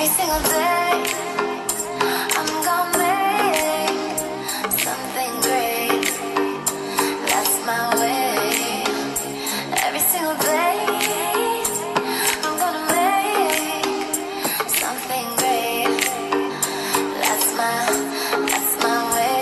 Every single day, I'm gonna make something great. That's my way. Every single day, I'm gonna make something great. That's my way.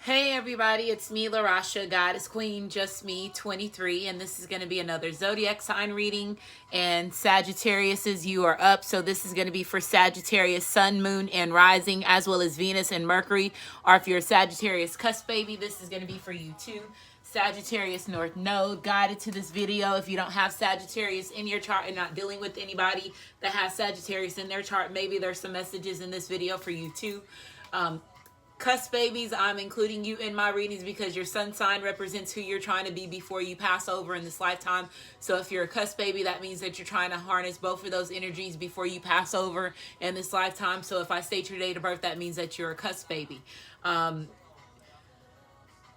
Hey everybody, it's me, LaRasha, Goddess Queen, just me, 23, and this is going to be another zodiac sign reading. And Sagittarius, you are up, so this is going to be for Sagittarius, Sun, Moon, and Rising, as well as Venus and Mercury. Or if you're a Sagittarius cusp baby, this is going to be for you too. Sagittarius North Node guided to this video. If you don't have Sagittarius in your chart and not dealing with anybody that has Sagittarius in their chart, maybe there's some messages in this video for you too. Cusp babies, I'm including you in my readings because your sun sign represents who you're trying to be before you pass over in this lifetime. So if you're a cusp baby, that means that you're trying to harness both of those energies before you pass over in this lifetime. So if I state your date of birth, that means that you're a cusp baby.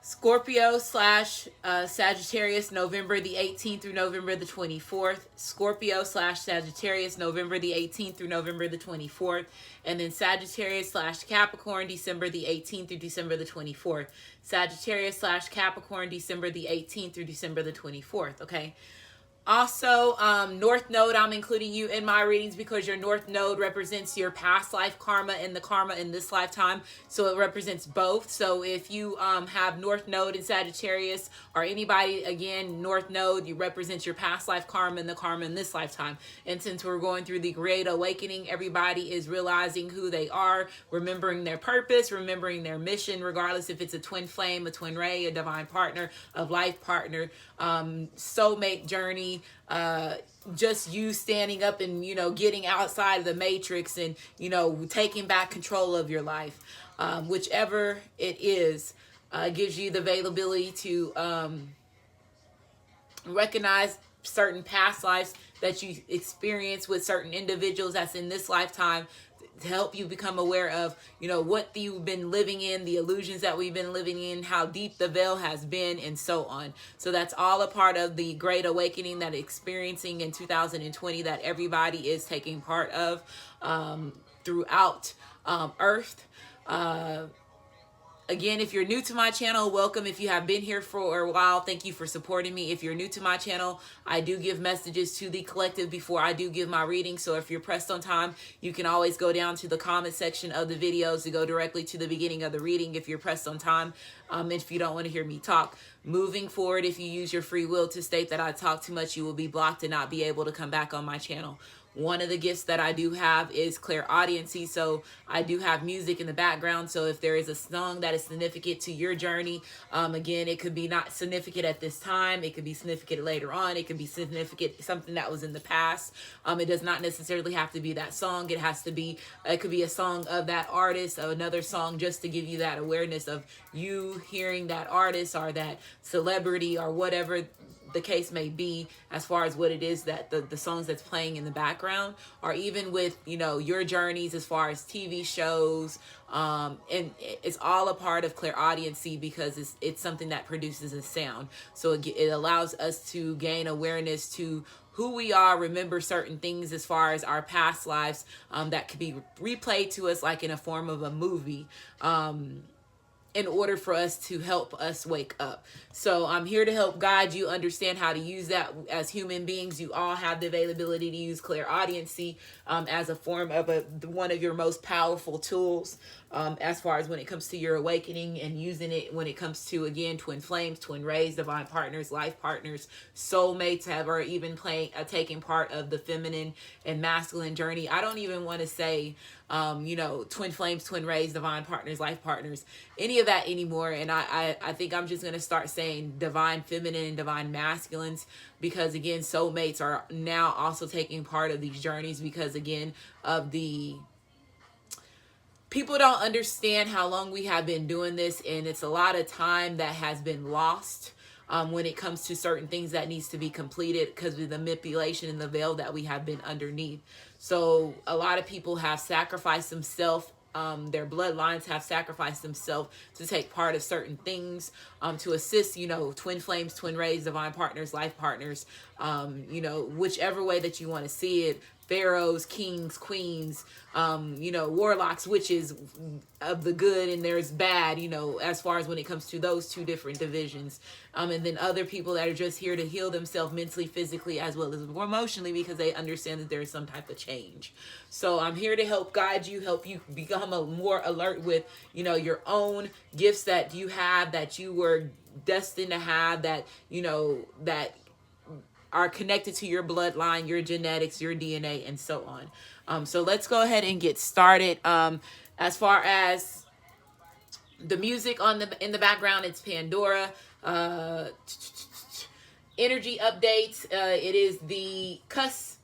Scorpio / Sagittarius, November the 18th through November the 24th. Scorpio / Sagittarius, November the 18th through November the 24th. And then Sagittarius / Capricorn, December the 18th through December the 24th. Sagittarius / Capricorn, December the 18th through December the 24th, okay? Also, North Node, I'm including you in my readings because your North Node represents your past life karma and the karma in this lifetime. So it represents both. So if you have North Node in Sagittarius or anybody, again, North Node, you represent your past life karma and the karma in this lifetime. And since we're going through the Great Awakening, everybody is realizing who they are, remembering their purpose, remembering their mission, regardless if it's a twin flame, a twin ray, a divine partner, a life partner, soulmate journey, just you standing up and, you know, getting outside of the matrix and, you know, taking back control of your life. Whichever it is, gives you the availability to recognize certain past lives that you experience with certain individuals that's in this lifetime, to help you become aware of, you know, what you've been living in, the illusions that we've been living in, how deep the veil has been, and so on. So that's all a part of the Great Awakening that experiencing in 2020 that everybody is taking part of throughout Earth. Again, if you're new to my channel, welcome. If you have been here for a while, thank you for supporting me. If you're new to my channel, I do give messages to the collective before I do give my reading. So if you're pressed on time, you can always go down to the comment section of the videos to go directly to the beginning of the reading if you're pressed on time. If you don't want to hear me talk. Moving forward, if you use your free will to state that I talk too much, you will be blocked and not be able to come back on my channel. One of the gifts that I do have is clairaudiency, so I do have music in the background. So if there is a song that is significant to your journey, again, it could be not significant at this time, it could be significant later on, it could be significant something that was in the past. It does not necessarily have to be that song. It could be a song of that artist, or another song, just to give you that awareness of you hearing that artist or that celebrity or whatever the case may be, as far as what it is that the songs that's playing in the background, or even with, you know, your journeys as far as TV shows, and it's all a part of clairaudiency because it's something that produces a sound. So it allows us to gain awareness to who we are, remember certain things as far as our past lives, that could be replayed to us like in a form of a movie, in order for us to help us wake up. So I'm here to help guide you understand how to use that. As human beings, you all have the availability to use clairaudiency as a form of one of your most powerful tools, as far as when it comes to your awakening, and using it when it comes to, again, twin flames, twin rays, divine partners, life partners, soulmates, or even taking part of the feminine and masculine journey. I don't even want to say, you know, twin flames, twin rays, divine partners, life partners. Any of that anymore. And I think I'm just going to start saying divine feminine and divine masculines, because again, soulmates are now also taking part of these journeys, because again, of the people don't understand how long we have been doing this, and it's a lot of time that has been lost when it comes to certain things that needs to be completed because of the manipulation and the veil that we have been underneath. So a lot of people have sacrificed themselves. Their bloodlines have sacrificed themselves to take part of certain things, to assist, twin flames, twin rays, divine partners, life partners, whichever way that you want to see it. Pharaohs, kings, queens, warlocks, witches of the good, and there's bad, as far as when it comes to those two different divisions. And then other people that are just here to heal themselves mentally, physically, as well as emotionally, because they understand that there is some type of change. So I'm here to help guide you, help you become more alert with, your own gifts that you have, that you were destined to have, that, that are connected to your bloodline, your genetics, your DNA, and so on. So let's go ahead and get started. As far as the music in the background, it's Pandora. Energy updates. It is the cusp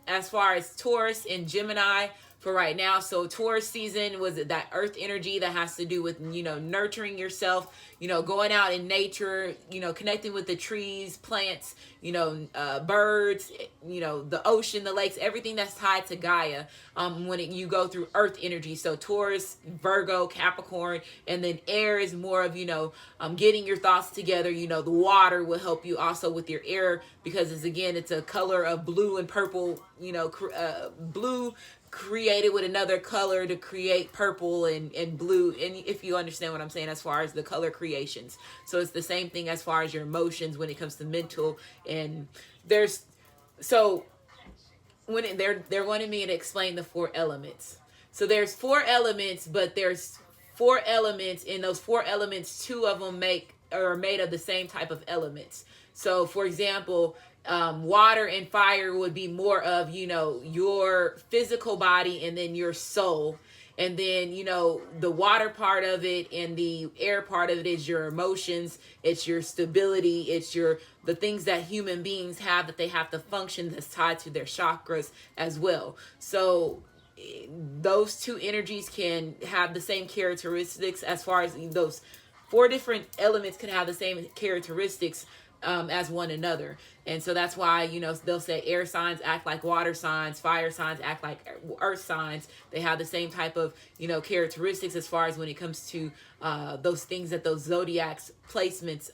as far as Taurus and Gemini for right now. So Taurus season was that earth energy that has to do with, nurturing yourself, going out in nature, connecting with the trees, plants, birds, the ocean, the lakes, everything that's tied to Gaia, when you go through earth energy. So Taurus, Virgo, Capricorn, and then air is more of, getting your thoughts together. The water will help you also with your air, because it's a color of blue and purple, blue created with another color to create purple and blue, and if you understand what I'm saying as far as the color creations. So it's the same thing as far as your emotions when it comes to mental. And they're wanting me to explain the 4 elements. So there's 4 elements, but there's 4 elements. In those 4 elements, 2 of them are made of the same type of elements. So for example, water and fire would be more of, your physical body, and then your soul. And then, the water part of it and the air part of it is your emotions. It's your stability. It's the things that human beings have, that they have to function, that's tied to their chakras as well. So those 2 energies can have the same characteristics, as far as those 4 different elements can have the same characteristics as one another. And so that's why, they'll say air signs act like water signs, fire signs act like earth signs. They have the same type of, characteristics as far as when it comes to those things that those zodiacs placements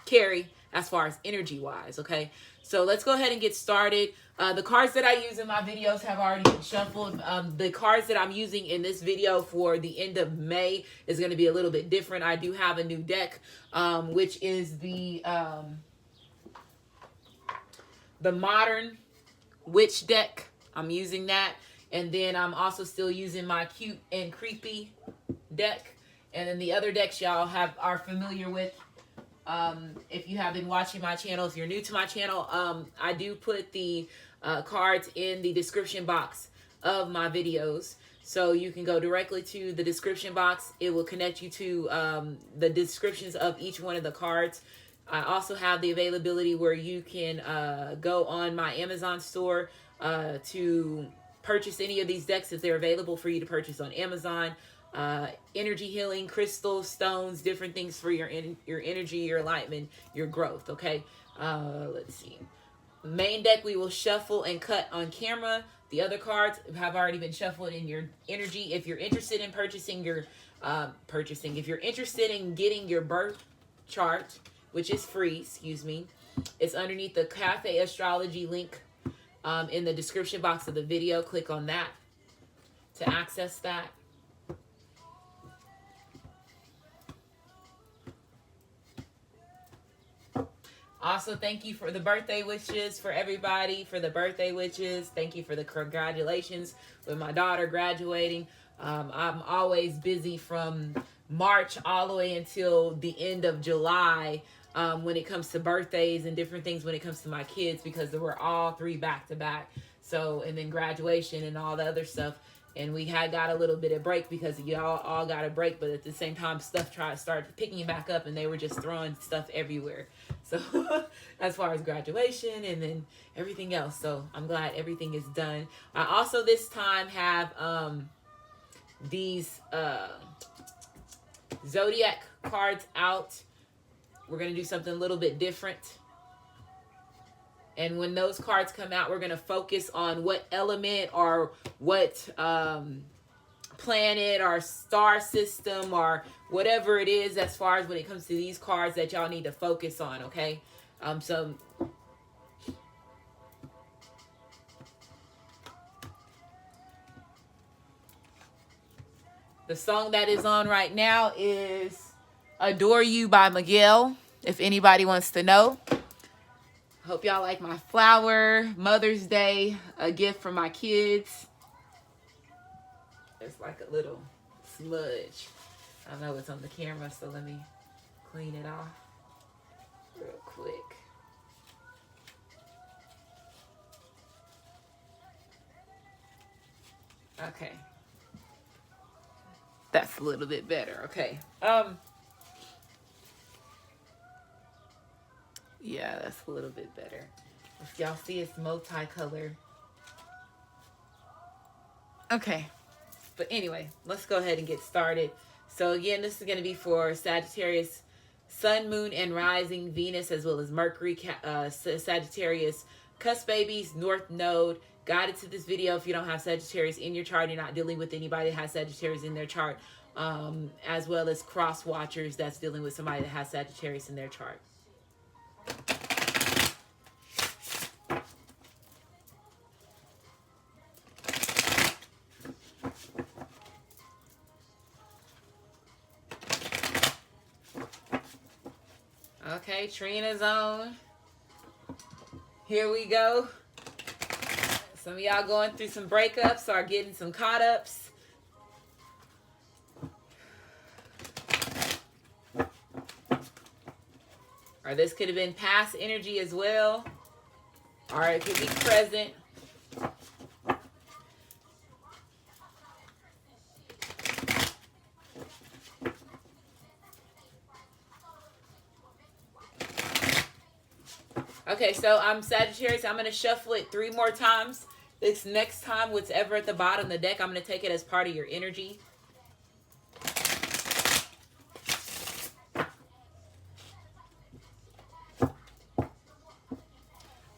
carry as far as energy wise. Okay, so let's go ahead and get started. The cards that I use in my videos have already been shuffled. The cards that I'm using in this video for the end of May is going to be a little bit different. I do have a new deck, which is the Modern Witch deck. I'm using that. And then I'm also still using my Cute and Creepy deck. And then the other decks y'all are familiar with. If you have been watching my channel, if you're new to my channel, I do put the cards in the description box of my videos. So you can go directly to the description box. It will connect you to the descriptions of each one of the cards. I also have the availability where you can go on my Amazon store to purchase any of these decks if they're available for you to purchase on Amazon. Energy healing, crystals, stones, different things for your energy, your alignment, your growth. Okay, let's see. Main deck we will shuffle and cut on camera. The other cards have already been shuffled in your energy. If you're interested in if you're interested in getting your birth chart, which is free, it's underneath the Cafe Astrology link in the description box of the video. Click on that to access that. Also, thank you for the birthday wishes for everybody, for the birthday wishes. Thank you for the congratulations with my daughter graduating. I'm always busy from March all the way until the end of July when it comes to birthdays and different things when it comes to my kids, because we're all 3 back to back. So, and then graduation and all the other stuff. And we had got a little bit of break because y'all all got a break, but at the same time, stuff started picking back up, and they were just throwing stuff everywhere. So as far as graduation and then everything else. So I'm glad everything is done. I also this time have these zodiac cards out. We're going to do something a little bit different. And when those cards come out, we're going to focus on what element or what planet or star system or whatever it is as far as when it comes to these cards that y'all need to focus on, okay? So the song that is on right now is Adore You by Miguel, if anybody wants to know. Hope y'all like my flower. Mother's Day, a gift for my kids. It's like a little smudge. I know it's on the camera, so let me clean it off real quick. Okay. That's a little bit better. Okay. Yeah, that's a little bit better. If y'all see, it's multicolor. Okay. But anyway, let's go ahead and get started. So again, this is going to be for Sagittarius, Sun, Moon, and Rising, Venus, as well as Mercury, Sagittarius, cusp babies, North Node. Guided to this video if you don't have Sagittarius in your chart, you're not dealing with anybody that has Sagittarius in their chart, as well as cross watchers that's dealing with somebody that has Sagittarius in their chart. Okay, Trina's on. Here we go. Some of y'all going through some breakups or getting some caught ups. Or this could have been past energy as well. Or it could be present. Okay, so I'm Sagittarius. I'm going to shuffle it 3 more times. This next time, whatever at the bottom of the deck, I'm going to take it as part of your energy.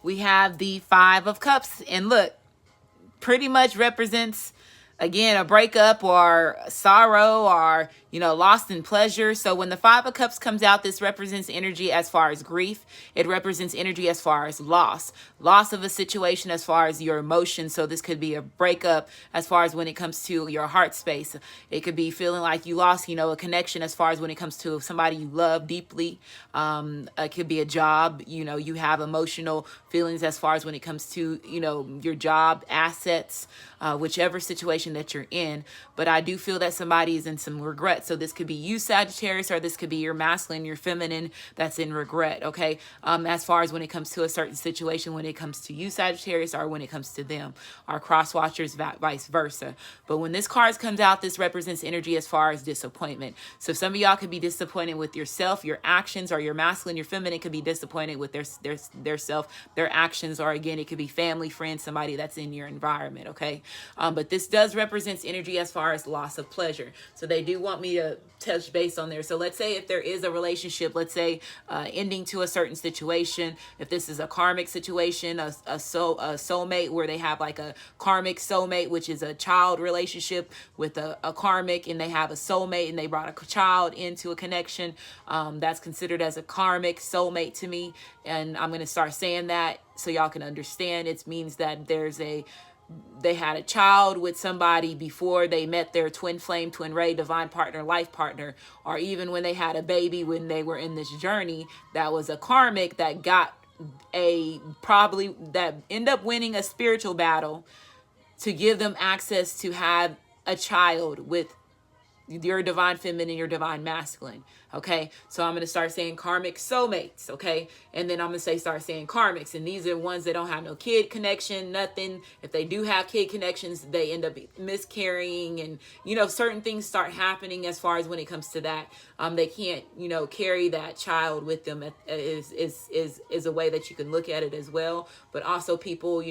We have the 5 of Cups. And look, pretty much represents, again, a breakup or sorrow or, lost in pleasure. So when the 5 of Cups comes out, this represents energy as far as grief. It represents energy as far as loss of a situation as far as your emotions. So this could be a breakup as far as when it comes to your heart space. It could be feeling like you lost, a connection as far as when it comes to somebody you love deeply. It could be a job, you have emotional feelings as far as when it comes to, your job, assets, whichever situation that you're in. But I do feel that somebody is in some regret. So this could be you, Sagittarius, or this could be your masculine, your feminine that's in regret, okay? As far as when it comes to a certain situation, when it comes to you, Sagittarius, or when it comes to them, or cross watchers, vice versa. But when this card comes out, this represents energy as far as disappointment. So some of y'all could be disappointed with yourself, your actions, or your masculine, your feminine could be disappointed with their self, their actions, or again, it could be family, friends, somebody that's in your environment, okay? But this does represent energy as far as loss of pleasure. So they do want me to touch base on there. So let's say if there is a relationship, let's say ending to a certain situation, if this is a karmic situation, a soulmate where they have like a karmic soulmate, which is a child relationship with a karmic, and they have a soulmate and they brought a child into a connection, that's considered as a karmic soulmate to me. And I'm going to start saying that so y'all can understand. It means that they had a child with somebody before they met their twin flame, twin ray, divine partner, life partner, or even when they had a baby when they were in this journey, that was a karmic that got that end up winning a spiritual battle to give them access to have a child with your divine feminine, your divine masculine. Okay, so I'm going to start saying karmic soulmates. Okay, and then I'm going to start saying karmics, and these are ones that don't have no kid connection, nothing. If they do have kid connections, they end up miscarrying, and certain things start happening as far as when it comes to that. They can't carry that child with them. Is a way that you can look at it as well. But also people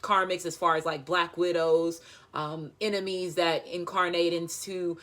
karmics as far as like black widows, enemies that incarnate into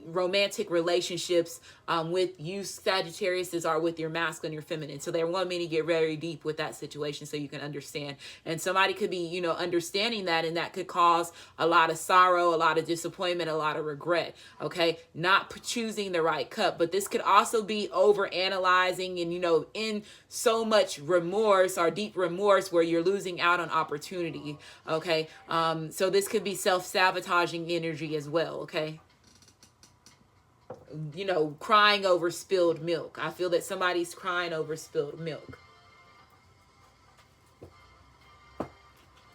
romantic relationships with you Sagittarius are with your masculine, your feminine. So they want me to get very deep with that situation so you can understand. And somebody could be understanding that, and that could cause a lot of sorrow, a lot of disappointment, a lot of regret. Okay, not choosing the right cup. But this could also be over analyzing and in so much remorse or deep remorse where you're losing out on opportunity. Okay, so this could be self-sabotaging energy as well. Okay, crying over spilled milk. I feel that somebody's crying over spilled milk,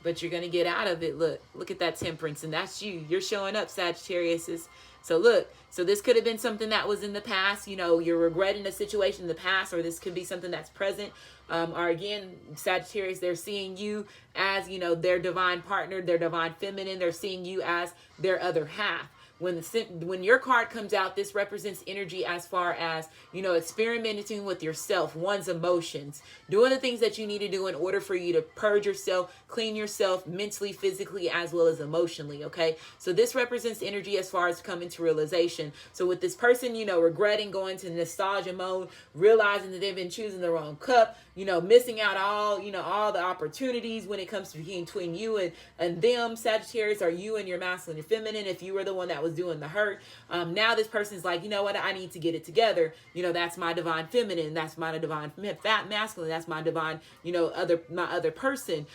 but you're gonna get out of it. Look at that Temperance, and that's you're showing up, Sagittarius. So look, so this could have been something that was in the past, you're regretting a situation in the past, or this could be something that's present. Or again, Sagittarius, they're seeing you as, their divine partner, their divine feminine. They're seeing you as their other half. When your card comes out, this represents energy as far as, experimenting with yourself, one's emotions, doing the things that you need to do in order for you to purge yourself, clean yourself mentally, physically, as well as emotionally. Okay. So this represents energy as far as coming to realization. So with this person, regretting, going to nostalgia mode, realizing that they've been choosing the wrong cup, missing out all the opportunities when it comes to between you and them, Sagittarius, or you and your masculine and feminine. If you were the one that was doing the hurt, now this person's like, what, I need to get it together. That's my divine feminine. That's my divine fat masculine. That's my divine, my other person.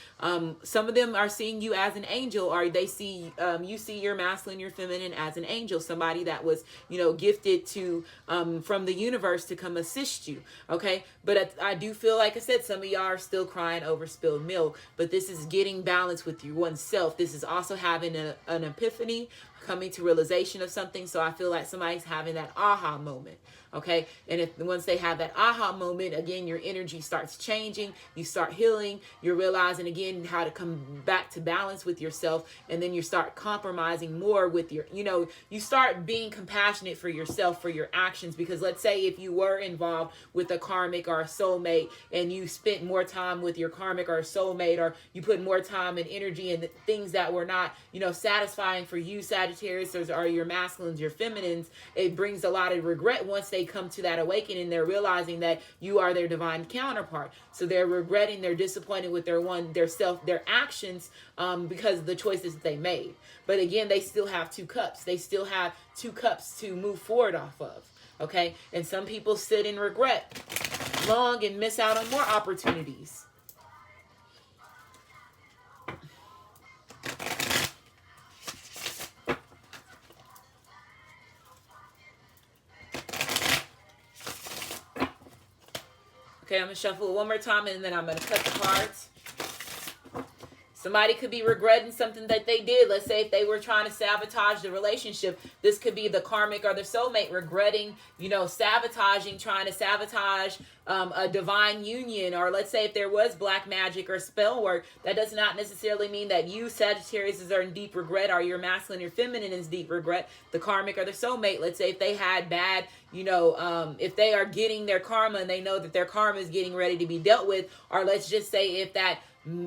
Some of them are seeing you as an angel, or they see, you see your masculine, your feminine as an angel, somebody that was, gifted to, from the universe to come assist you. Okay. But I do feel like I said, some of y'all are still crying over spilled milk, but this is getting balance with you oneself. This is also having an epiphany, coming to realization of something. So I feel like somebody's having that aha moment. Okay. And once they have that aha moment, again, your energy starts changing, you start healing, you're realizing again how to come back to balance with yourself. And then you start compromising more with your, you start being compassionate for yourself, for your actions. Because let's say if you were involved with a karmic or a soulmate, and you spent more time with your karmic or soulmate, or you put more time and energy in the things that were not, satisfying for you, Sagittarius, or your masculines, your feminines, it brings a lot of regret once they come to that awakening. They're realizing that you are their divine counterpart. So they're regretting, they're disappointed with their actions, because of the choices that they made. But again, they still have two cups. They still have two cups to move forward off of. Okay. And some people sit in regret long and miss out on more opportunities. Okay, I'm going to shuffle it one more time, and then I'm going to cut the cards. Somebody could be regretting something that they did. Let's say if they were trying to sabotage the relationship, this could be the karmic or the soulmate regretting, sabotaging, trying to sabotage a divine union. Or let's say if there was black magic or spell work, that does not necessarily mean that you, Sagittarius, are in deep regret, or your masculine or feminine is deep regret. The karmic or the soulmate, let's say if they had bad, if they are getting their karma and they know that their karma is getting ready to be dealt with, or let's just say if that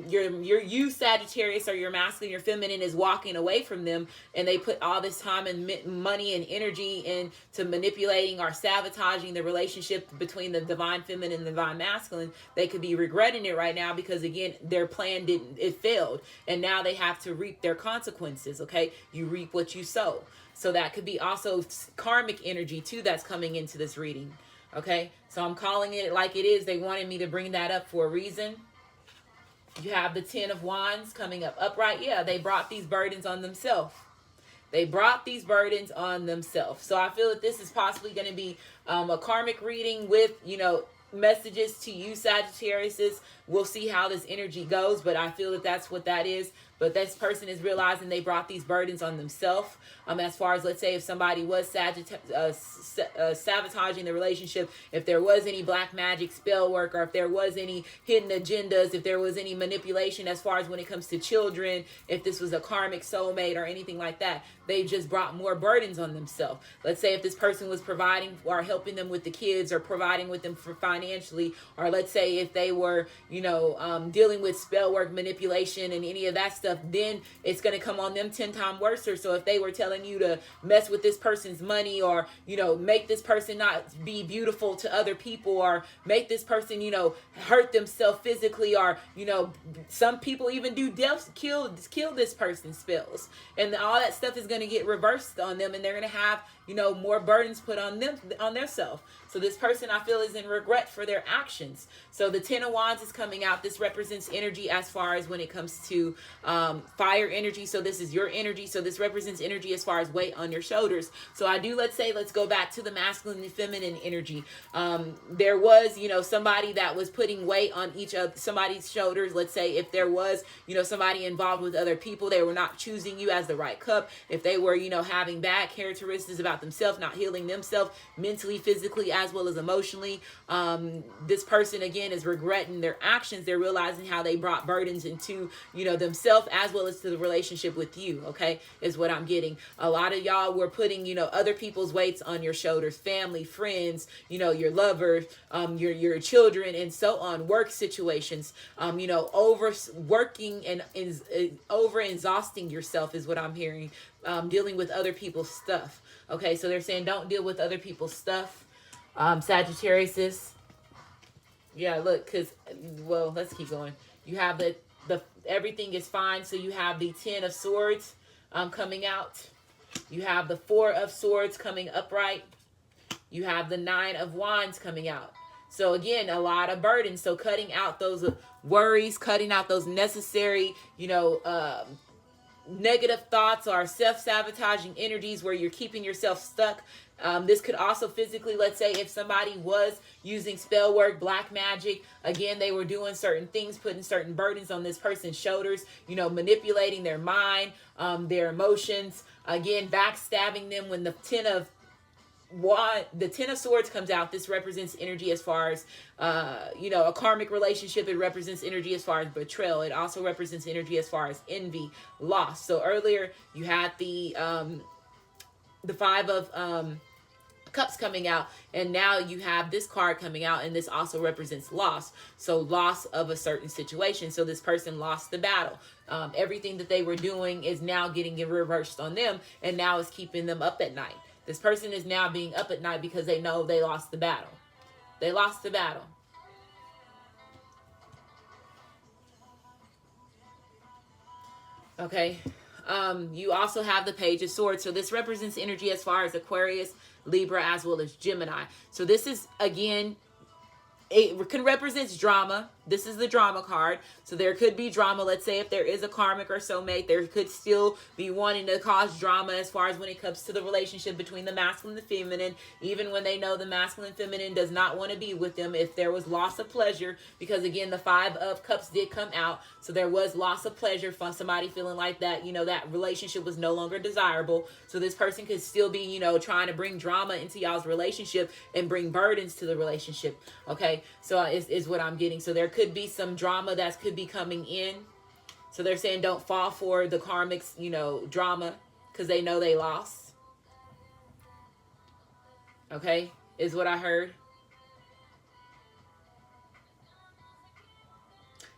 you Sagittarius, or your masculine, your feminine is walking away from them, and they put all this time and money and energy into manipulating or sabotaging the relationship between the divine feminine and the divine masculine. They could be regretting it right now because again, their plan it failed, and now they have to reap their consequences. Okay, you reap what you sow. So that could be also karmic energy too that's coming into this reading. Okay, so I'm calling it like it is. They wanted me to bring that up for a reason. You have the 10 of Wands coming up upright. Yeah, they brought these burdens on themselves. They brought these burdens on themselves. So I feel that this is possibly going to be a karmic reading with, messages to you, Sagittarius. We'll see how this energy goes, but I feel that that's what that is. but this person is realizing they brought these burdens on themselves. As far as, let's say, if somebody was sabotaging the relationship, if there was any black magic spell work, or if there was any hidden agendas, if there was any manipulation as far as when it comes to children, if this was a karmic soulmate or anything like that, they just brought more burdens on themselves. Let's say if this person was providing or helping them with the kids, or providing with them for financially, or let's say if they were, dealing with spell work, manipulation, and any of that stuff, then it's going to come on them 10 times worse. So if they were telling you to mess with this person's money, or, make this person not be beautiful to other people, or make this person, hurt themselves physically, or, some people even do death, kill this person's spells, and all that stuff is going to get reversed on them, and they're going to have, more burdens put on them, on their self. So this person, I feel, is in regret for their actions. So the 10 of Wands is coming out. This represents energy as far as when it comes to fire energy. So this is your energy. So this represents energy as far as weight on your shoulders. So let's go back to the masculine and feminine energy. There was, somebody that was putting weight on each of somebody's shoulders. Let's say if there was, somebody involved with other people, they were not choosing you as the right cup. If they were, having bad characteristics about themselves, not healing themselves mentally, physically, as well as emotionally. This person, again, is regretting their actions. They're realizing how they brought burdens into, themselves, as well as to the relationship with you, okay, is what I'm getting. A lot of y'all were putting, other people's weights on your shoulders, family, friends, your lovers, your children, and so on, work situations, overworking and over exhausting yourself is what I'm hearing, dealing with other people's stuff. Okay, so they're saying don't deal with other people's stuff. Sagittarius. Yeah, look, let's keep going. You have the everything is fine. So you have the 10 of Swords coming out. You have the 4 of Swords coming upright. You have the 9 of Wands coming out. So again, a lot of burdens. So cutting out those worries, cutting out those necessary, negative thoughts or self-sabotaging energies where you're keeping yourself stuck. This could also physically, let's say if somebody was using spell work, black magic, again, they were doing certain things, putting certain burdens on this person's shoulders, manipulating their mind, their emotions, again, backstabbing them. When the 10 of Swords comes out, this represents energy as far as a karmic relationship. It represents energy as far as betrayal. It also represents energy as far as envy, loss. So earlier you had the 5 of Cups coming out, and now you have this card coming out, and this also represents loss. So loss of a certain situation. So this person lost the battle. Everything that they were doing is now getting reversed on them, and now it's keeping them up at night. This person is now being up at night because they know they lost the battle. They lost the battle. Okay. You also have the Page of Swords. So this represents energy as far as Aquarius, Libra, as well as Gemini. So this is, again, it can represent drama. This is the drama card. So there could be drama. Let's say if there is a karmic or soulmate, there could still be wanting to cause drama as far as when it comes to the relationship between the masculine and the feminine, even when they know the masculine and feminine does not want to be with them. If there was loss of pleasure, because again, the 5 of Cups did come out. So there was loss of pleasure from somebody feeling like that, that relationship was no longer desirable. So this person could still be, trying to bring drama into y'all's relationship and bring burdens to the relationship. Okay. So is what I'm getting. So there could be some drama that could be coming in. So they're saying don't fall for the karmics, drama, because they know they lost. Okay, is what I heard.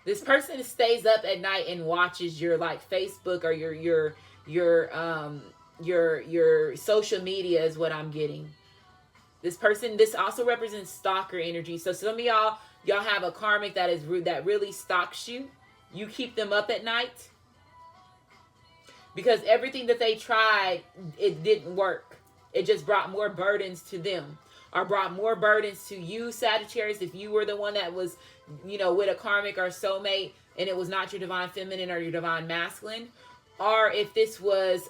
This person stays up at night and watches your Facebook or your social media is what I'm getting. This person, this also represents stalker energy. So some of y'all have a karmic that really stalks you. You keep them up at night because everything that they tried, it didn't work. It just brought more burdens to them, or brought more burdens to you, Sagittarius. If you were the one that was, with a karmic or soulmate, and it was not your divine feminine or your divine masculine, or if this was,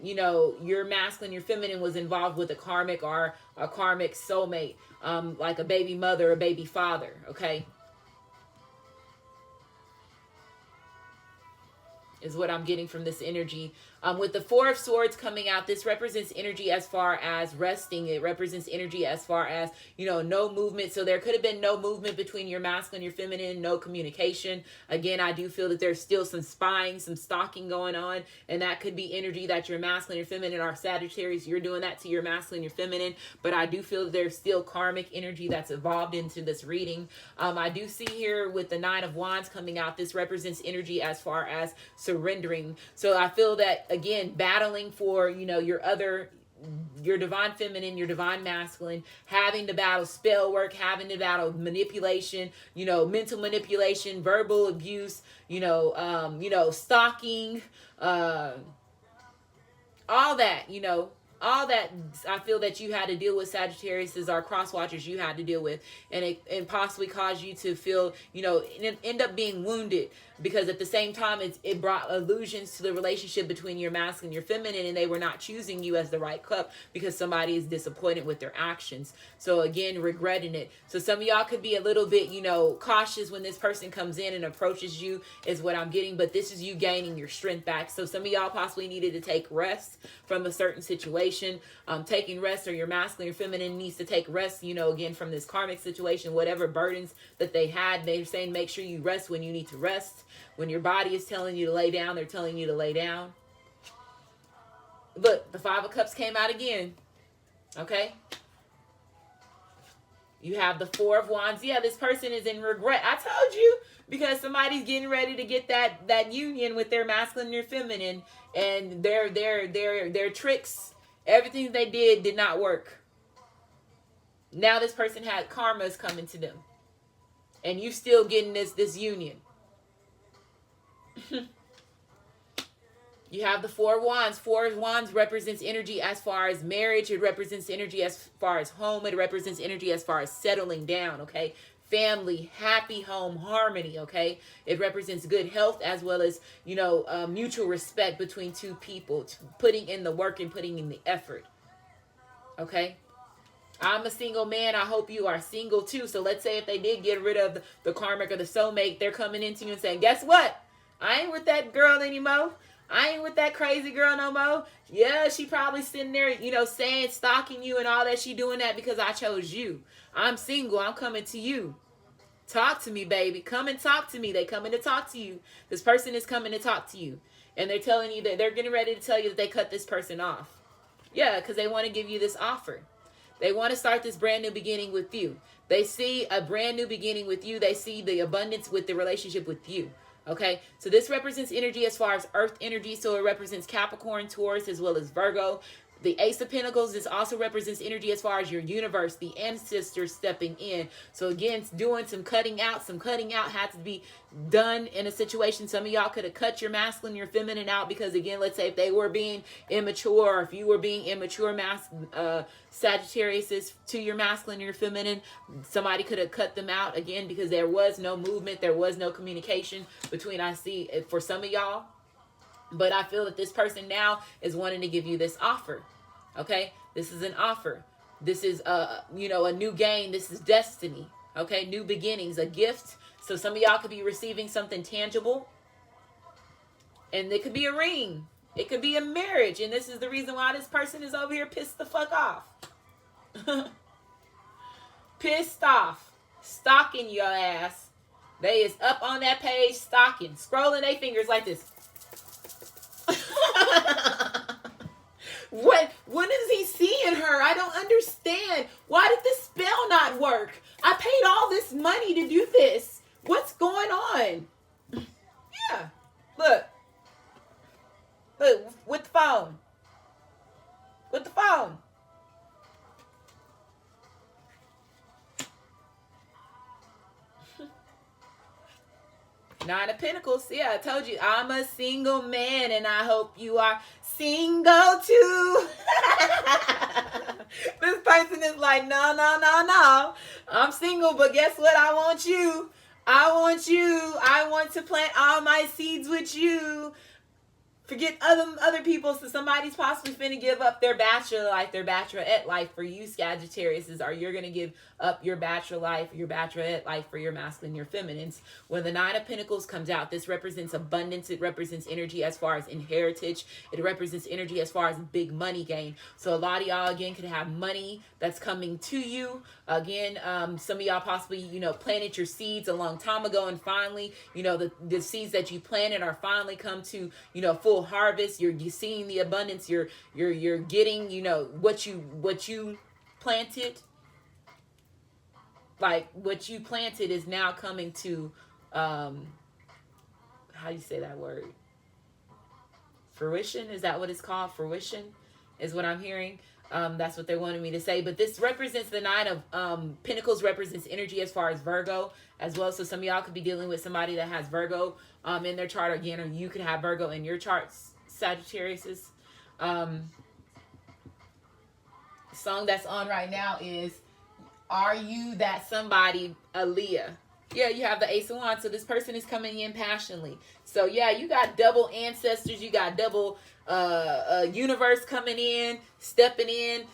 your masculine, your feminine was involved with a karmic or a karmic soulmate, like a baby mother or baby father, okay? is what I'm getting from this energy. With the Four of Swords coming out, this represents energy as far as resting. It represents energy as far as, you know, no movement. So there could have been no movement between your masculine and your feminine, no communication. Again, I do feel that there's still some spying, some stalking going on, and that could be energy that your masculine and your feminine are Sagittarius. You're doing that to your masculine and your feminine, but I do feel that there's still karmic energy that's evolved into this reading. I do see here with the Nine of Wands coming out, this represents energy as far as surrendering. So I feel that, again, battling for, you know, your divine feminine, your divine masculine, having to battle spell work, having to battle manipulation, you know, mental manipulation, verbal abuse, stalking, all that, all that I feel that you had to deal with, Sagittarius, are cross watchers you had to deal with, and possibly cause you to feel, end up being wounded, because at the same time it brought illusions to the relationship between your masculine and your feminine, and they were not choosing you as the right cup because somebody is disappointed with their actions. So again, regretting it. So some of y'all could be a little bit, cautious when this person comes in and approaches you, is what I'm getting, but this is you gaining your strength back. So some of y'all possibly needed to take rest from a certain situation. Taking rest, or your masculine or feminine needs to take rest, again, from this karmic situation, whatever burdens that they had. They're saying make sure you rest when you need to rest. When your body is telling you to lay down, they're telling you to lay down. Look, the Five of Cups came out again. Okay? You have the Four of Wands. Yeah, this person is in regret. I told you, because somebody's getting ready to get that union with their masculine and their feminine, and their tricks, everything they did not work. Now this person had karmas coming to them, and you still getting this union. You have the Four of Wands. Four of Wands represents energy as far as marriage. It represents energy as far as home. It represents energy as far as settling down, okay? Family, happy home, harmony, okay? It represents good health, as well as, mutual respect between two people, putting in the work and putting in the effort, okay? I'm a single man. I hope you are single too. So let's say if they did get rid of the karmic or the soulmate, they're coming into you and saying, guess what? I ain't with that girl anymore. I ain't with that crazy girl no more. Yeah, she probably sitting there, saying, stalking you and all that. She doing that because I chose you. I'm single. I'm coming to you. Talk to me, baby. Come and talk to me. They coming to talk to you. This person is coming to talk to you. And they're telling you that they're getting ready to tell you that they cut this person off. Yeah, because they want to give you this offer. They want to start this brand new beginning with you. They see a brand new beginning with you. They see the abundance with the relationship with you. Okay, so this represents energy as far as earth energy. So it represents Capricorn, Taurus, as well as Virgo. The Ace of Pentacles, this also represents energy as far as your universe, the ancestors stepping in. So again, doing some cutting out. Some cutting out had to be done in a situation. Some of y'all could have cut your masculine, your feminine out, because again, let's say if they were being immature, or if you were being immature, Sagittarius to your masculine or your feminine, somebody could have cut them out again, because there was no movement, there was no communication between, I see, for some of y'all. But I feel that this person now is wanting to give you this offer. Okay, this is an offer. This is a new gain. This is destiny. Okay, new beginnings, a gift. So some of y'all could be receiving something tangible, and it could be a ring. It could be a marriage, and this is the reason why this person is over here pissed the fuck off. Pissed off, stalking your ass. They is up on that page stalking, scrolling their fingers like this. What is he seeing her? I don't understand. Why did this spell not work? I paid all this money to do this. What's going on? Yeah. Look, with the phone. With the phone. Nine of Pentacles. Yeah, I told you, I'm a single man, and I hope you are single too. This person is like, no. I'm single, but guess what? I want you. I want you. I want to plant all my seeds with you. Forget other people. So somebody's possibly finna give up their bachelor life, their bachelorette life for you, Sagittarius, or you're gonna give up your bachelor life, your bachelorette life for your masculine, your feminines. When the Nine of Pentacles comes out, this represents abundance. It represents energy as far as inheritance. It represents energy as far as big money gain. So a lot of y'all again could have money that's coming to you. Again, some of y'all possibly, you know, planted your seeds a long time ago, and finally, you know, the seeds that you planted are finally come to, you know, full harvest. You're seeing the abundance. You're getting, you know, what you planted. Like what you planted is now coming to, how do you say that word? Fruition? Is that what it's called? Fruition is what I'm hearing. That's what they wanted me to say. But this represents the Nine of Pentacles, represents energy as far as Virgo as well. So some of y'all could be dealing with somebody that has Virgo in their chart again, or you could have Virgo in your charts, Sagittarius. Song that's on right now is Are You That Somebody, Aaliyah. Yeah, you have the Ace of Wands. So this person is coming in passionately. So yeah, you got double ancestors. You got double universe coming in, stepping in,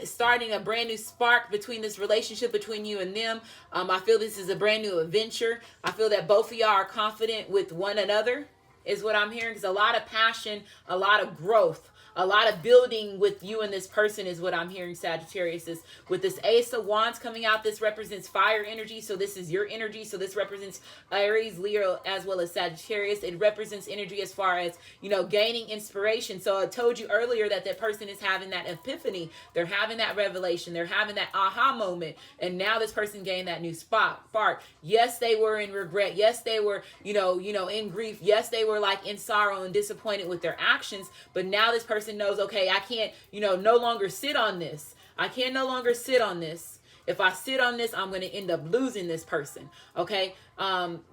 starting a brand new spark between this relationship between you and them. I feel this is a brand new adventure. I feel that both of y'all are confident with one another is what I'm hearing. Because a lot of passion, a lot of growth, a lot of building with you and this person is what I'm hearing, Sagittarius. Is with this Ace of Wands coming out, this represents fire energy. So this is your energy. So this represents Aries, Leo, as well as Sagittarius. It represents energy as far as, you know, gaining inspiration. So I told you earlier that that person is having that epiphany. They're having that revelation. They're having that aha moment. And now this person gained that new spark. Yes, they were in regret. Yes, they were, you know, in grief. Yes, they were like in sorrow and disappointed with their actions. But now this person knows, okay, I can't, you know, no longer sit on this. I can no longer sit on this. If I sit on this, I'm going to end up losing this person. Okay.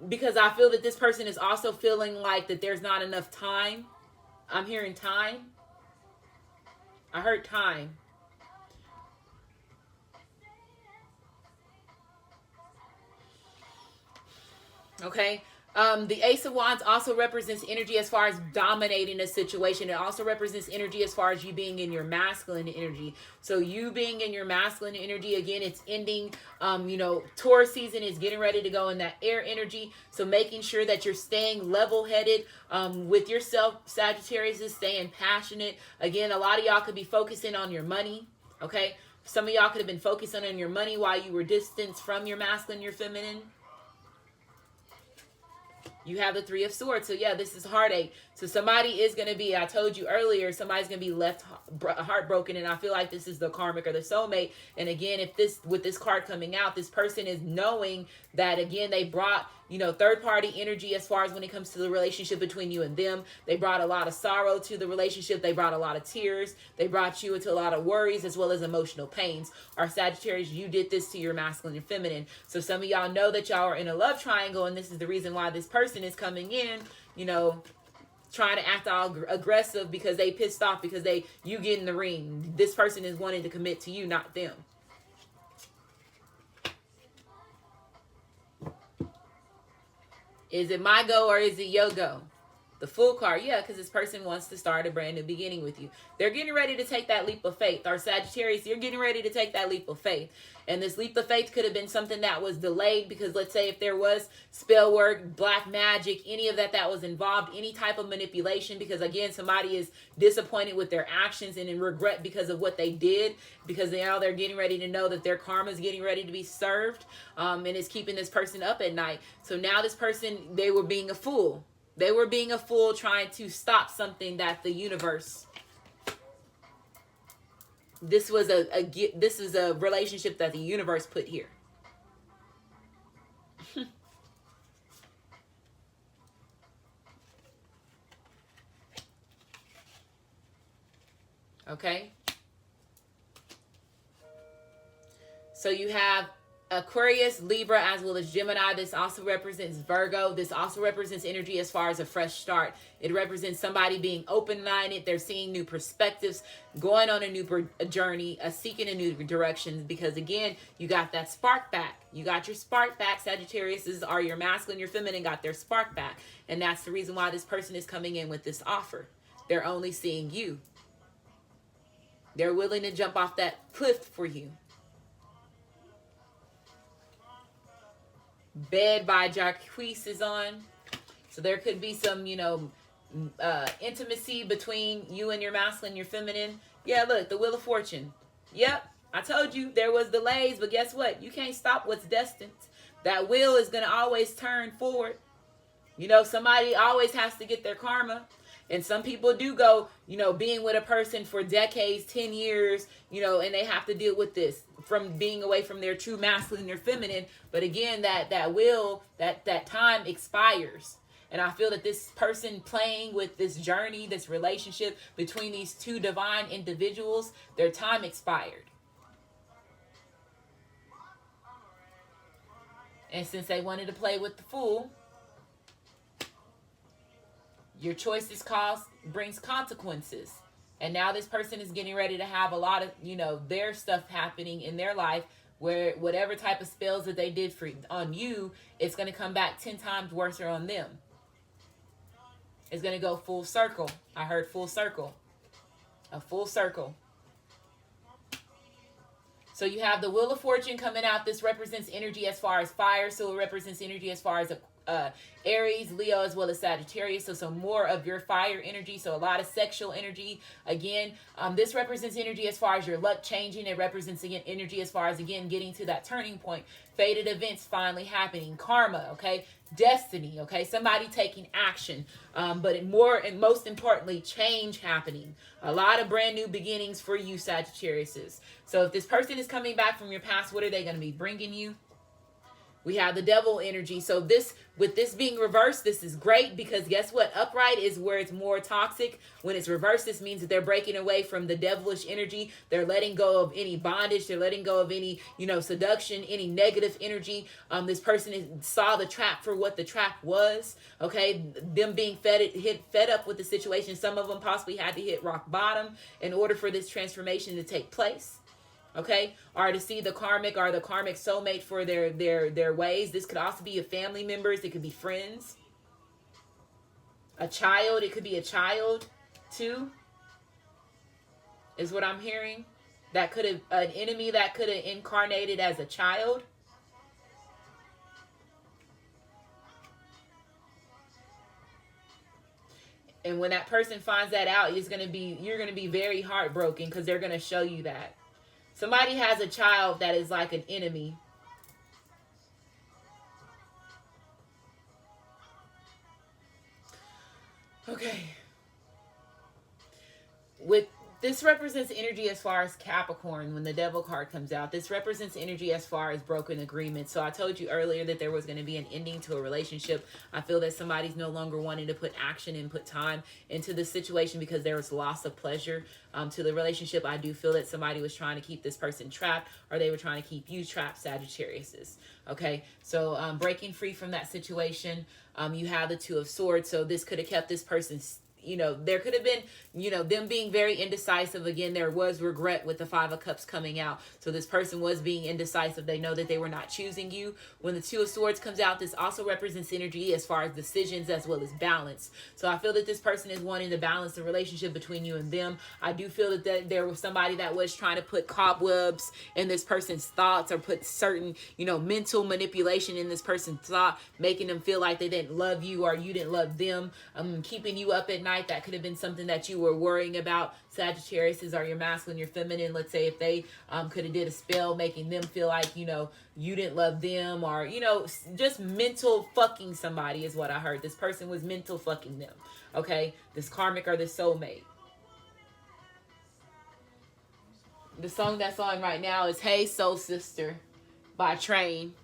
Because I feel that this person is also feeling like that there's not enough time. I'm hearing time. I heard time. Okay. The Ace of Wands also represents energy as far as dominating a situation. It also represents energy as far as you being in your masculine energy. So you being in your masculine energy, again, it's ending, you know, Taurus season is getting ready to go in that air energy. So making sure that you're staying level-headed with yourself, Sagittarius, is staying passionate. Again, a lot of y'all could be focusing on your money, okay? Some of y'all could have been focusing on your money while you were distanced from your masculine, your feminine. You have the Three of Swords. So yeah, this is heartache. So somebody is going to be, I told you earlier, somebody's going to be left heartbroken. And I feel like this is the karmic or the soulmate. And again, if this, with this card coming out, this person is knowing that, again, they brought, you know, third party energy as far as when it comes to the relationship between you and them. They brought a lot of sorrow to the relationship. They brought a lot of tears. They brought you into a lot of worries as well as emotional pains. Or Sagittarius, you did this to your masculine and feminine. So some of y'all know that y'all are in a love triangle, and this is the reason why this person is coming in, you know, trying to act all aggressive because they pissed off because you get in the ring. This person is wanting to commit to you, not them. Is it my go or is it your go? The Fool card, yeah, because this person wants to start a brand new beginning with you. They're getting ready to take that leap of faith. Or Sagittarius, you're getting ready to take that leap of faith. And this leap of faith could have been something that was delayed because, let's say, if there was spell work, black magic, any of that was involved, any type of manipulation, because, again, somebody is disappointed with their actions and in regret because of what they did, because now they're getting ready to know that their karma is getting ready to be served, and it's keeping this person up at night. So now this person, they were being a fool. They were being a fool trying to stop something that the universe. This was this is a relationship that the universe put here. Okay. So you have Aquarius, Libra, as well as Gemini. This also represents Virgo. This also represents energy as far as a fresh start. It represents somebody being open-minded. They're seeing new perspectives, going on a new journey, seeking a new direction. Because again, you got that spark back. You got your spark back. Sagittarius are your masculine, your feminine got their spark back. And that's the reason why this person is coming in with this offer. They're only seeing you. They're willing to jump off that cliff for you. Bed by Jacques is on. So there could be some, intimacy between you and your masculine, your feminine. Yeah, look, the Wheel of Fortune. Yep, I told you there was delays, but guess what? You can't stop what's destined. That wheel is going to always turn forward. Somebody always has to get their karma. And some people do go, being with a person for decades, 10 years, and they have to deal with this from being away from their true masculine or feminine. But again, that will, that time expires. And I feel that this person playing with this journey, this relationship between these two divine individuals, their time expired. And since they wanted to play with the Fool, your choices brings consequences. And now this person is getting ready to have a lot of, their stuff happening in their life where whatever type of spells that they did on you, it's going to come back 10 times worse on them. It's going to go full circle. I heard full circle. A full circle. So you have the Wheel of Fortune coming out. This represents energy as far as fire. So it represents energy as far as Aries, Leo, as well as Sagittarius. So some more of your fire energy. So a lot of sexual energy. Again, this represents energy as far as your luck changing. It represents, again, energy as far as, again, getting to that turning point. Fated events finally happening. Karma, okay? Destiny, okay? Somebody taking action. But more and most importantly, change happening. A lot of brand new beginnings for you, Sagittariuses. So if this person is coming back from your past, what are they going to be bringing you? We have the Devil energy. So with this being reversed, this is great because guess what? Upright is where it's more toxic. When it's reversed, this means that they're breaking away from the devilish energy. They're letting go of any bondage. They're letting go of any, seduction, any negative energy. This person saw the trap for what the trap was. Okay. Them being fed up with the situation. Some of them possibly had to hit rock bottom in order for this transformation to take place. Okay, or to see the karmic soulmate for their ways. This could also be your family members. It could be friends. A child. It could be a child too. Is what I'm hearing. That could have an enemy that could have incarnated as a child. And when that person finds that out, you're going to be very heartbroken because they're going to show you that. Somebody has a child that is like an enemy. Okay. This represents energy as far as Capricorn when the Devil card comes out. This represents energy as far as broken agreements. So I told you earlier that there was going to be an ending to a relationship. I feel that somebody's no longer wanting to put action and put time into this situation because there was loss of pleasure to the relationship. I do feel that somebody was trying to keep this person trapped or they were trying to keep you trapped, Sagittariuses. Okay, so breaking free from that situation. You have the Two of Swords. So this could have kept this person there could have been, them being very indecisive. Again, there was regret with the Five of Cups coming out. So this person was being indecisive. They know that they were not choosing you. When the Two of Swords comes out, this also represents energy as far as decisions as well as balance. So I feel that this person is wanting to balance the relationship between you and them. I do feel that there was somebody that was trying to put cobwebs in this person's thoughts or put certain, mental manipulation in this person's thought, making them feel like they didn't love you or you didn't love them, keeping you up at night. That could have been something that you were worrying about. Sagittarius are your masculine, your feminine. Let's say if they could have did a spell making them feel like, you didn't love them or, just mental fucking somebody is what I heard. This person was mental fucking them. Okay. This karmic or this soulmate. The song that's on right now is Hey Soul Sister by Train.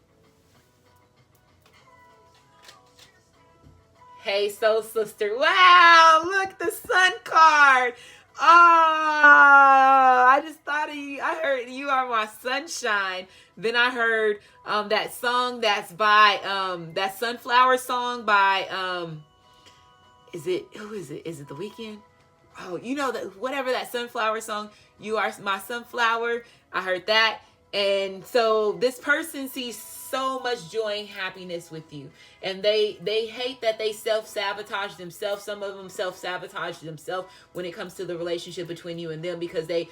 Hey Soul Sister. Wow, look, the Sun card. Oh, I just thought of you. I heard "You Are My Sunshine." Then I heard that song that's by that Sunflower song by is it, who is it? Is it The Weeknd? Oh, you know that, whatever that Sunflower song, "You Are My Sunflower." I heard that. And so this person sees so much joy and happiness with you, and they hate that they self-sabotage themselves. Some of them self-sabotage themselves when it comes to the relationship between you and them, because they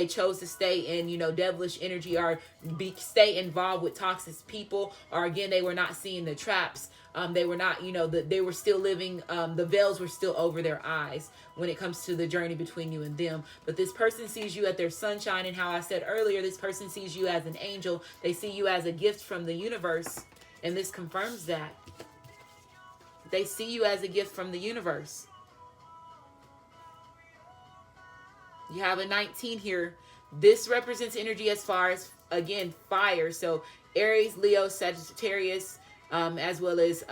chose to stay in, you know, devilish energy, or stay involved with toxic people, or again, they were not seeing the traps. They were not, you know, they were still living, the veils were still over their eyes when it comes to the journey between you and them. But this person sees you at their sunshine, and how I said earlier, this person sees you as an angel. They see you as a gift from the universe, and this confirms that. They see you as a gift from the universe. You have a 19 here. This represents energy as far as, again, fire. So Aries, Leo, Sagittarius, as well as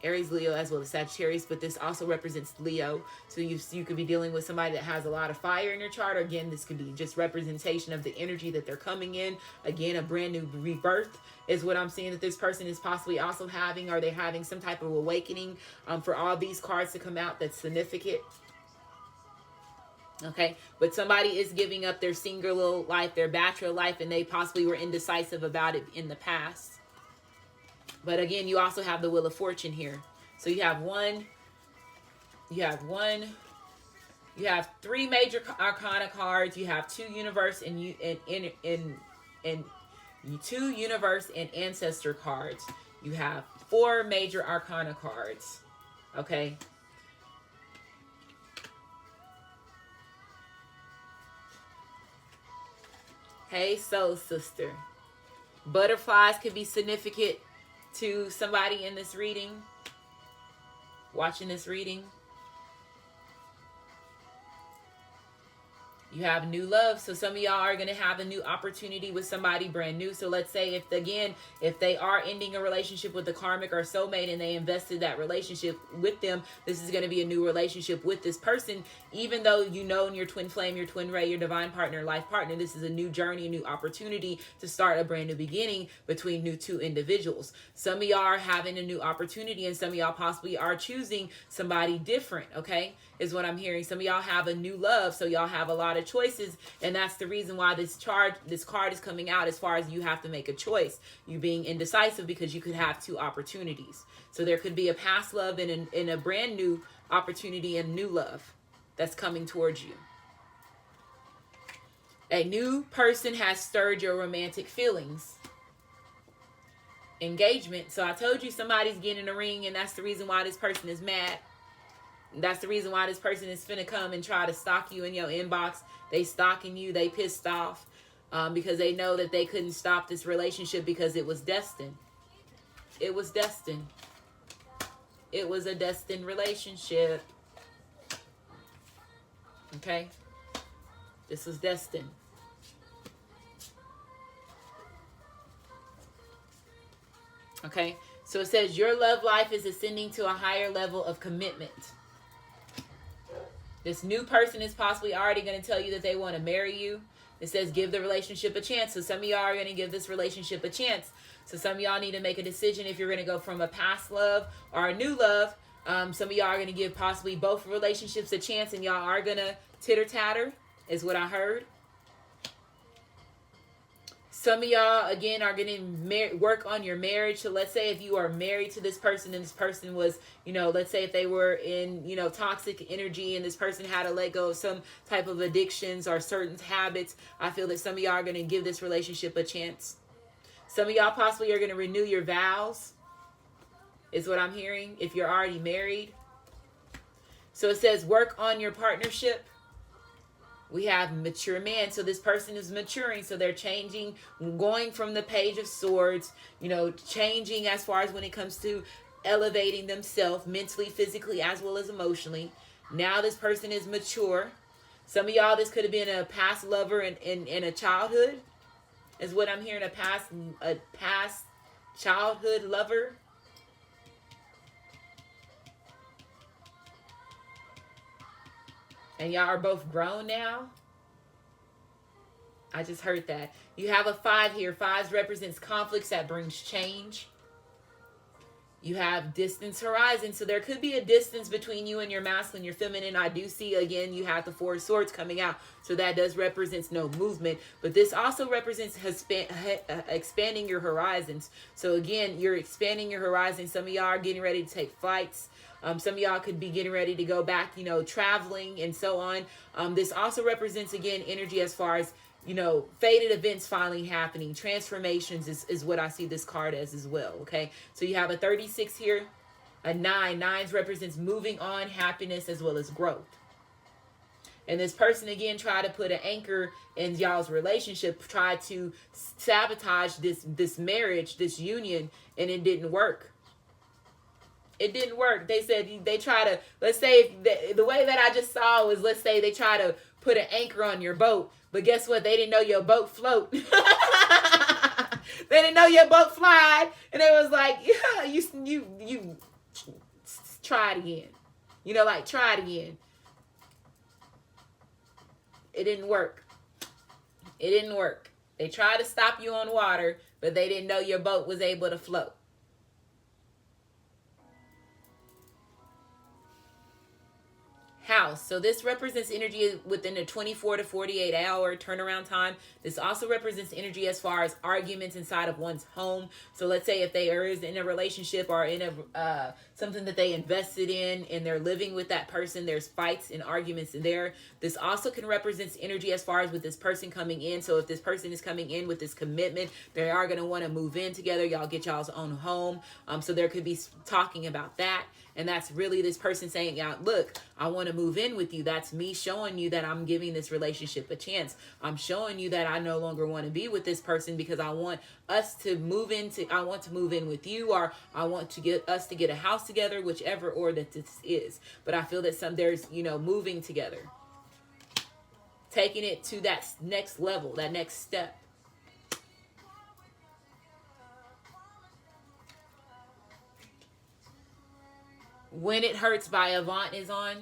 Aries, Leo, as well as Sagittarius, but this also represents Leo. So you could be dealing with somebody that has a lot of fire in your chart, or again, this could be just representation of the energy that they're coming in. Again, a brand new rebirth is what I'm seeing that this person is possibly also having, or they're having some type of awakening. For all these cards to come out, that's significant. Okay, but somebody is giving up their single life, their bachelor life, and they possibly were indecisive about it in the past. But again, you also have the Wheel of Fortune here. So you have three major arcana cards. You have two universe and two universe and ancestor cards. You have four major arcana cards. Okay. Hey, soul sister. Butterflies could be significant to somebody in this reading, watching this reading. You have new love. So some of y'all are going to have a new opportunity with somebody brand new. So let's say if they are ending a relationship with a karmic or soulmate, and they invested that relationship with them, this is going to be a new relationship with this person. Even though you know in your twin flame, your twin ray, your divine partner, life partner, this is a new journey, a new opportunity to start a brand new beginning between two individuals. Some of y'all are having a new opportunity, and some of y'all possibly are choosing somebody different, okay? Is what I'm hearing. Some of y'all have a new love, so y'all have a lot of choices, and that's the reason why this card is coming out, as far as you have to make a choice. You being indecisive because you could have two opportunities. So there could be a past love and a brand new opportunity and new love that's coming towards you. A new person has stirred your romantic feelings. Engagement. So I told you somebody's getting a ring, and that's the reason why this person is mad. That's the reason why this person is finna come and try to stalk you in your inbox. They stalking you. They pissed off because they know that they couldn't stop this relationship because it was destined. It was destined. It was a destined relationship. Okay? This was destined. Okay? So it says your love life is ascending to a higher level of commitment. This new person is possibly already going to tell you that they want to marry you. It says give the relationship a chance. So some of y'all are going to give this relationship a chance. So some of y'all need to make a decision if you're going to go from a past love or a new love. Some of y'all are going to give possibly both relationships a chance, and y'all are going to titter-tatter, is what I heard. Some of y'all, again, are going to work on your marriage. So let's say if you are married to this person, and this person was, let's say if they were in, toxic energy, and this person had to let go of some type of addictions or certain habits, I feel that some of y'all are going to give this relationship a chance. Some of y'all possibly are going to renew your vows, is what I'm hearing, if you're already married. So it says work on your partnership. We have mature man. So this person is maturing. So they're changing, going from the Page of Swords, changing as far as when it comes to elevating themselves mentally, physically, as well as emotionally. Now this person is mature. Some of y'all, this could have been a past lover in a childhood, is what I'm hearing, a past childhood lover. And y'all are both grown now. I just heard that. You have a 5 here. 5 represents conflicts that brings change. You have distance horizon. So there could be a distance between you and your masculine, your feminine. I do see, again, you have the 4 of swords coming out. So that does represent no movement. But this also represents expanding your horizons. So again, you're expanding your horizons. Some of y'all are getting ready to take flights. Some of y'all could be getting ready to go back, you know, traveling and so on. This also represents, again, energy as far as, you know, faded events finally happening. Transformations is what I see this card as well, okay? So you have a 36 here, a 9. 9 represents moving on, happiness, as well as growth. And this person, again, tried to put an anchor in y'all's relationship, tried to sabotage this marriage, this union, and it didn't work. It didn't work. They said they try to, let's say, if the way that I just saw was, let's say they try to put an anchor on your boat, but guess what? They didn't know your boat float. They didn't know your boat fly, and they was like, yeah, you try it again. You know, like, try it again. It didn't work. It didn't work. They tried to stop you on water, but they didn't know your boat was able to float. House. So this represents energy within a 24 to 48 hour turnaround time. This also represents energy as far as arguments inside of one's home. So let's say if they are in a relationship or in a something that they invested in and they're living with that person, there's fights and arguments in there. This also can represent energy as far as with this person coming in. So if this person is coming in with this commitment, they are going to want to move in together. Y'all get y'all's own home. So there could be talking about that. And that's really this person saying, yeah, look, I want to move in with you. That's me showing you that I'm giving this relationship a chance. I'm showing you that I no longer want to be with this person because I want us to move into, I want to move in with you, or I want to get us to get a house together, whichever order that this is. But I feel that there's, you know, moving together, taking it to that next level, that next step. When It Hurts by Avant is on.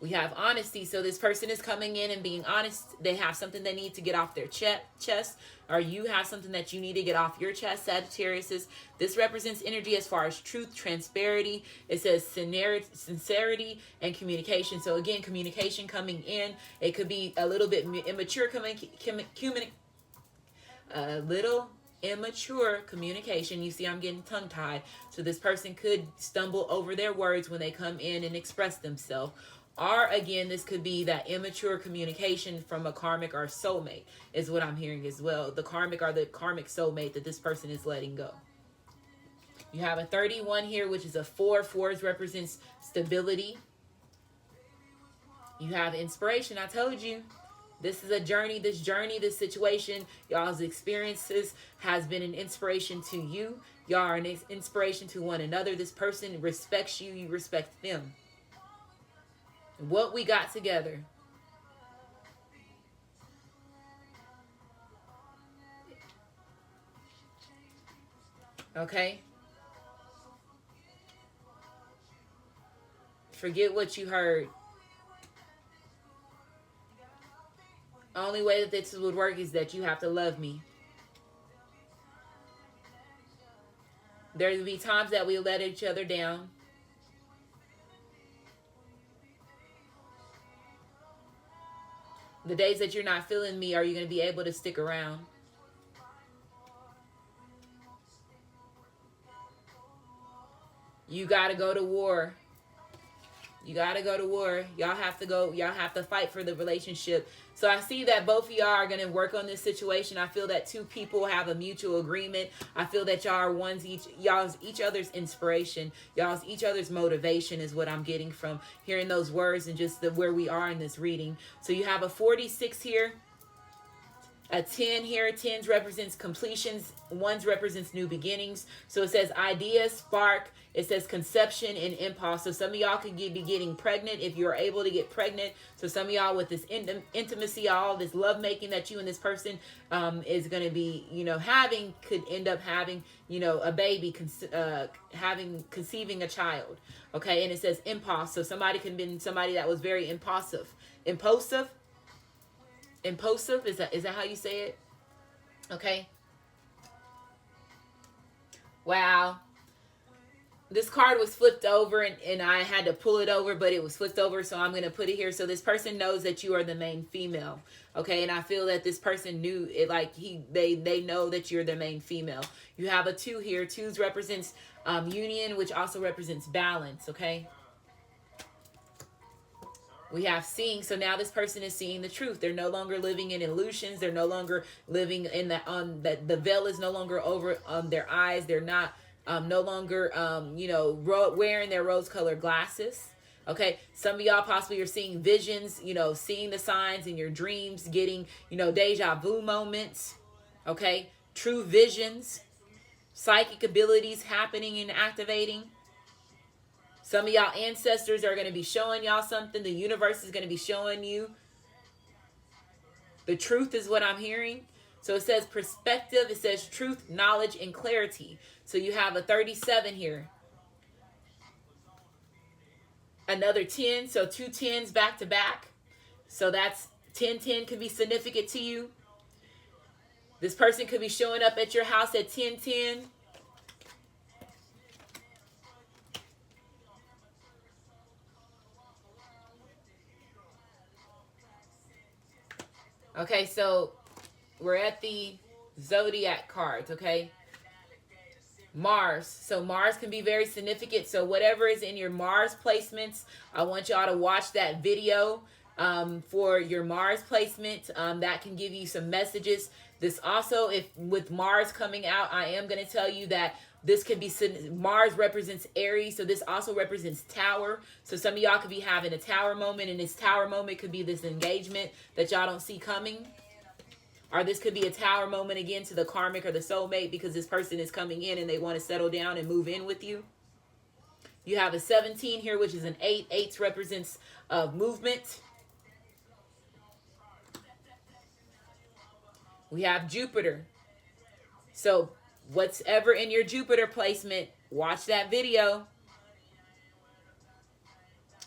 We have honesty. So this person is coming in and being honest. They have something they need to get off their chest, or you have something that you need to get off your chest, Sagittarius. This represents energy as far as truth, transparency. It says sincerity and communication. So again, communication coming in. It could be a little bit immature immature communication. You see, I'm getting tongue-tied. So this person could stumble over their words when they come in and express themselves. Or again, this could be that immature communication from a karmic or soulmate is what I'm hearing as well. The karmic or the karmic soulmate that this person is letting go. You have a 31 here, which is a 4. 4s represents stability. You have inspiration. I told you. This is a journey, this situation, y'all's experiences has been an inspiration to you. Y'all are an inspiration to one another. This person respects you, you respect them. What we got together. Okay? Forget what you heard. Only way that this would work is that you have to love me. There will be times that we let each other down. The days that you're not feeling me, are you going to be able to stick around? You got to go to war. You got to go to war. Y'all have to go. Y'all have to fight for the relationship. So I see that both of y'all are going to work on this situation. I feel that 2 people have a mutual agreement. I feel that y'all are y'all's each other's inspiration. Y'all's each other's motivation is what I'm getting from hearing those words and just where we are in this reading. So you have a 46 here. a 10 here. 10s represents completions. 1s represents new beginnings. So it says idea, spark. It says conception and impulse. So some of y'all could be getting pregnant if you're able to get pregnant. So some of y'all with this intimacy, all this love making that you and this person is going to be, having, could end up having, a baby, conceiving a child. Okay. And it says impulse. So somebody could have been somebody that was very impulsive. Impulsive. Is that how you say it? Okay. Wow. This card was flipped over and I had to pull it over, but it was flipped over, so I'm going to put it here. So this person knows that you are the main female. Okay, and I feel that this person knew it, like they know that you're the main female. You have a 2 here. 2s represents union, which also represents balance. Okay. We have seeing. So now this person is seeing the truth. They're no longer living in illusions. They're no longer living in the veil is no longer over their eyes. They're not no longer wearing their rose-colored glasses. Okay, some of y'all possibly are seeing visions, seeing the signs in your dreams, getting deja vu moments. Okay, true visions, psychic abilities happening and activating. Some of y'all ancestors are going to be showing y'all something. The universe is going to be showing you. The truth is what I'm hearing. So it says perspective. It says truth, knowledge, and clarity. So you have a 37 here. Another 10. So 2 10s back to back. So that's 10-10 could be significant to you. This person could be showing up at your house at 10-10. Okay, so we're at the zodiac cards, okay? Mars. So Mars can be very significant. So whatever is in your Mars placements, I want y'all to watch that video for your Mars placement. That can give you some messages. This also, if with Mars coming out, I am going to tell you that this could be, Mars represents Aries, so this also represents Tower. So some of y'all could be having a Tower moment, and this Tower moment could be this engagement that y'all don't see coming. Or this could be a Tower moment again to the karmic or the soulmate, because this person is coming in and they want to settle down and move in with you. You have a 17 here, which is an 8. 8 represents movement. We have Jupiter. So whatever in your Jupiter placement, watch that video.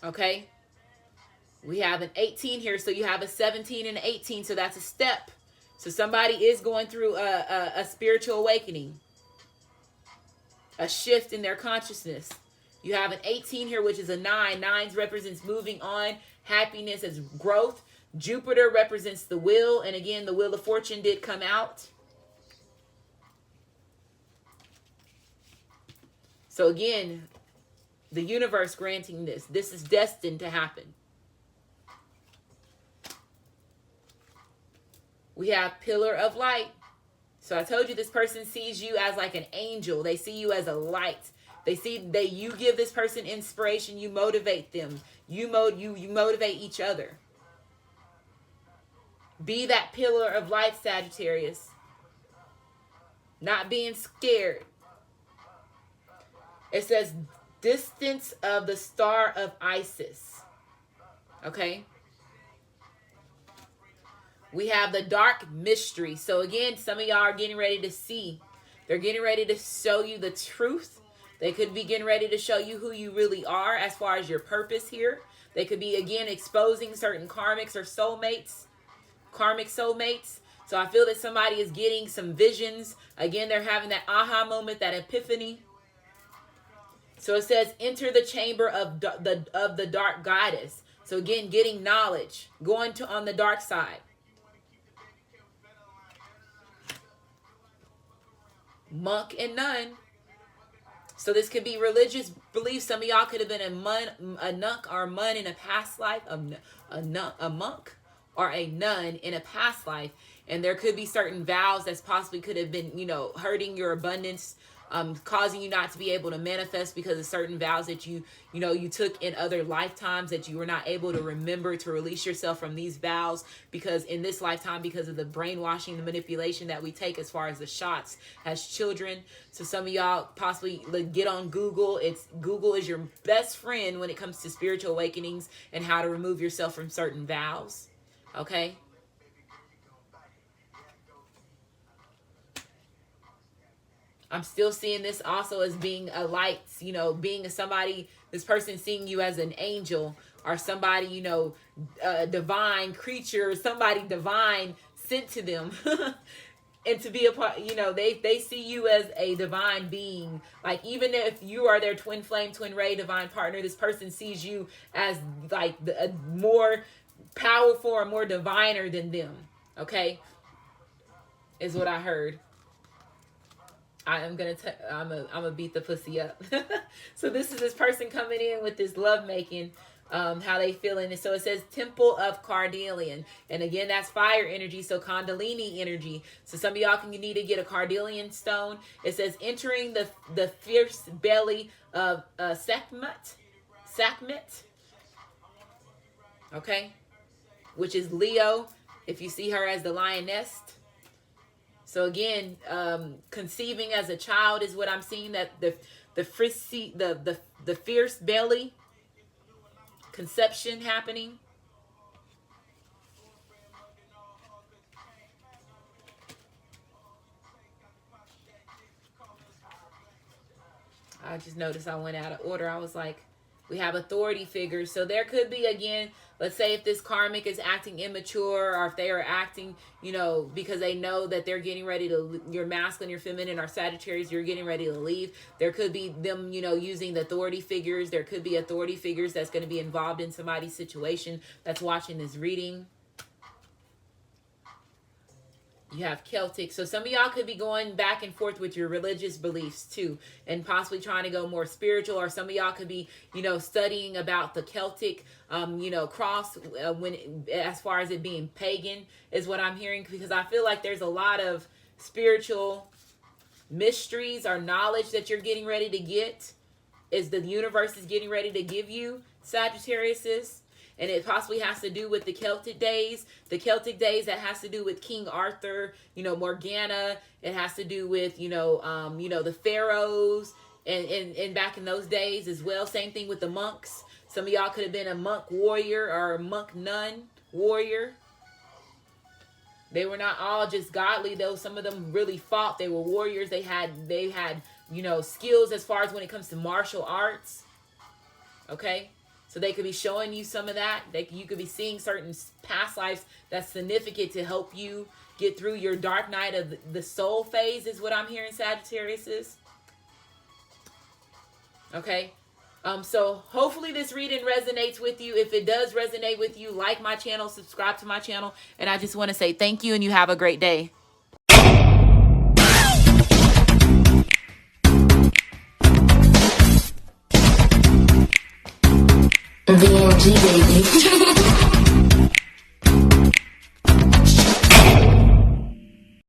Okay. We have an 18 here. So you have a 17 and an 18. So that's a step. So somebody is going through a spiritual awakening. A shift in their consciousness. You have an 18 here, which is a 9. 9 represents moving on. Happiness as growth. Jupiter represents the will. And again, the Wheel of Fortune did come out. So again, the universe granting this. This is destined to happen. We have Pillar of Light. So I told you this person sees you as like an angel. They see you as a light. They see that you give this person inspiration. You motivate them. You motivate each other. Be that pillar of light, Sagittarius. Not being scared. It says distance of the star of Isis. Okay. We have the dark mystery. So again, some of y'all are getting ready to see. They're getting ready to show you the truth. They could be getting ready to show you who you really are as far as your purpose here. They could be, again, exposing certain karmics or soulmates. Karmic soulmates. So I feel that somebody is getting some visions. Again, they're having that aha moment, that epiphany. So it says, enter the chamber of the dark goddess. So again, getting knowledge. Going to on the dark side. Monk and nun. So this could be religious beliefs. Some of y'all could have been a monk or a nun in a past life. A monk or a nun in a past life. And there could be certain vows that possibly could have been, hurting your abundance. causing you not to be able to manifest because of certain vows that you took in other lifetimes, that you were not able to remember to release yourself from these vows because in this lifetime, because of the brainwashing, the manipulation that we take as far as the shots as children. So some of y'all possibly get on Google. Google is your best friend when it comes to spiritual awakenings and how to remove yourself from certain vows. Okay. I'm still seeing this also as being a light, being somebody, this person seeing you as an angel or somebody, a divine creature, somebody divine sent to them. And to be a part, they see you as a divine being. Like, even if you are their twin flame, twin ray, divine partner, this person sees you as like a more powerful or more diviner than them. Okay? Is what I heard. I'm gonna beat the pussy up. So this is this person coming in with this love making, how they feeling. And so it says Temple of Cardelian, and again that's fire energy, so Kundalini energy. So some of y'all can need to get a Cardelian stone. It says entering the fierce belly of Sekhmet, okay, which is Leo. If you see her as the lioness. So again, conceiving as a child is what I'm seeing, that the fierce belly, conception happening. I just noticed I went out of order. I was like, we have authority figures. So there could be, again, let's say if this karmic is acting immature, or if they are acting, because they know that they're getting ready to, your masculine, your feminine, or Sagittarius, you're getting ready to leave. There could be them, using the authority figures. There could be authority figures that's going to be involved in somebody's situation that's watching this reading. You have Celtic. So some of y'all could be going back and forth with your religious beliefs too, and possibly trying to go more spiritual. Or some of y'all could be, studying about the Celtic, cross as far as it being pagan is what I'm hearing, because I feel like there's a lot of spiritual mysteries or knowledge that you're getting ready to get, is the universe is getting ready to give you, Sagittarius. And it possibly has to do with the Celtic days. The Celtic days that has to do with King Arthur, Morgana. It has to do with, the pharaohs and back in those days as well. Same thing with the monks. Some of y'all could have been a monk warrior or a monk nun warrior. They were not all just godly, though. Some of them really fought. They were warriors. They had skills as far as when it comes to martial arts. Okay? So they could be showing you some of that. You could be seeing certain past lives that's significant to help you get through your dark night of the soul phase is what I'm hearing, Sagittarius is. Okay. So hopefully this reading resonates with you. If it does resonate with you, like my channel, subscribe to my channel. And I just want to say thank you, and you have a great day. VNG baby.